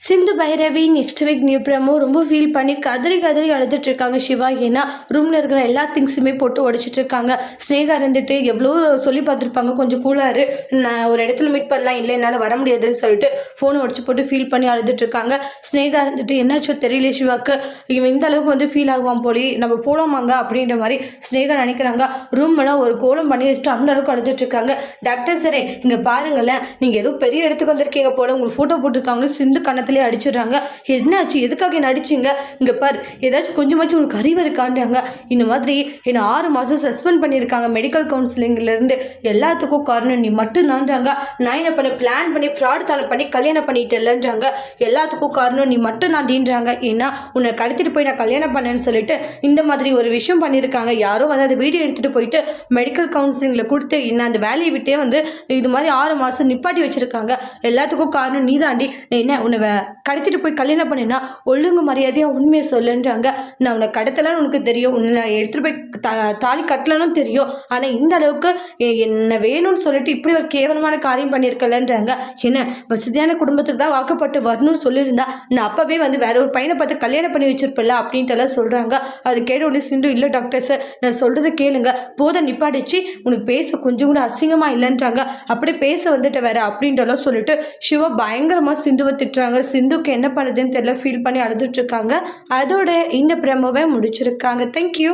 சிந்து Bhairavi next week new promo ரொம்ப feel பண்ணி கதறி கதறி அழுதுட்டு இருக்காங்க சிவா. ஏன்னா ரூமில் இருக்கிற எல்லா திங்ஸுமே போட்டு உடைச்சிட்டு இருக்காங்க. ஸ்னேகா இருந்துட்டு எவ்வளோ சொல்லி பார்த்துருப்பாங்க, கொஞ்சம் கூலாரு, நான் ஒரு இடத்துல மீட் பண்ணலாம், இல்லை என்னால் வர முடியாதுன்னு சொல்லிட்டு ஃபோனை உடச்சி போட்டு ஃபீல் பண்ணி அழுதுட்டு இருக்காங்க. ஸ்னேகா இருந்துட்டு என்னாச்சோ தெரியல சிவாக்கு, இவன் இந்த அளவுக்கு வந்து ஃபீல் ஆகுவான் போலி, நம்ம போலாமாங்க அப்படின்ற மாதிரி ஸ்னேகா நினைக்கிறாங்க. ரூம்லாம் ஒரு கோலம் பண்ணி வச்சுட்டு அந்த அளவுக்கு அழுதுட்டு இருக்காங்க. டாக்டர் சரே இங்கே பாருங்களேன், நீங்கள் ஏதோ பெரிய இடத்துக்கு வந்திருக்கீங்க போல, உங்களுக்கு ஃபோட்டோ போட்டிருக்காங்கன்னு சிந்து கண்ணத்திலே அடிச்சிடுறாங்க. என்னாச்சு, எதுக்காக என்ன அடிச்சிங்க, இங்கே பார் ஏதாச்சும் கொஞ்சமாச்சும் உங்களுக்கு அறிவு இருக்கான்றாங்க. இந்த மாதிரி என்னை 6 மாதம் சஸ்பெண்ட் பண்ணியிருக்காங்க மெடிக்கல் கவுன்சிலிங்லேருந்து. எல்லாத்துக்கும் காரணம் நீ மட்டும்தான்றாங்க. நான் என்ன பண்ண பிளான் பண்ணி ஃப்ராட் தானே பண்ணி கல்யாணம் பண்ணிட்டு இல்லைன்றாங்க. எல்லாத்துக்கும் காரணம் நீ மட்டும் தான்டின்றாங்க. ஏன்னா உன்னை கடத்திட்டு போய் நான் கல்யாணம் பண்ணேன்னு சொல்லிட்டு இந்த மாதிரி ஒரு விஷயம் பண்ணியிருக்காங்க. யாரோ வந்து அந்த வீடியோ எடுத்துகிட்டு போயிட்டு மெடிக்கல் கவுன்சிலிங்கில் கொடுத்து என்ன அந்த வேலையை விட்டே வந்து இது மாதிரி 6 மாதம் நிப்பாட்டி வச்சுருக்காங்க. எல்லாத்துக்கும் காரணம் நீ தாண்டி. என்ன உன்னை கடத்திட்டு போய் கல்யாணம் பண்ணினா ஒழுங்கு மரியாதையாக உண்மையை சொல்லுன்றாங்க. நான் உன்னை கடத்தலான்னு உனக்கு தெரியும், உன்னை எடுத்துகிட்டு போய் தாலி கட்டலன்னு தெரியும். ஆனால் இந்த அளவுக்கு என்ன வேணும்னு சொல்லிட்டு இப்படி ஒரு கேவலமான காரியம் பண்ணியிருக்கலன்றாங்க. என்ன வசதியான குடும்பத்துக்கு தான் வாக்கப்பட்டு வரணும்னு சொல்லியிருந்தா நான் அப்போவே வந்து வேற ஒரு பையனை பார்த்து கல்யாணம் பண்ணி வச்சிருப்பில்ல அப்படின்ட்டு எல்லாம் சொல்கிறாங்க. அது கேட்ட உடனே சிந்து, இல்லை டாக்டர் சார் நான் சொல்கிறத கேளுங்க, போதை நிப்பாடிச்சு, உனக்கு பேச கொஞ்சம் கூட அசிங்கமாக இல்லைன்றாங்க. அப்படியே பேச வந்துட்டு வேற அப்படின்றலாம் சொல்லிட்டு சிவா பயங்கரமாக சிந்துவை திட்டுறாங்க. சிந்துக்கு என்ன பண்ணுறதுன்னு தெரியல, ஃபீல் பண்ணி அழுதுட்டு இருக்காங்க. அதோட இந்த ப்ரமோவை முடிச்சிருக்காங்க. தேங்க்யூ.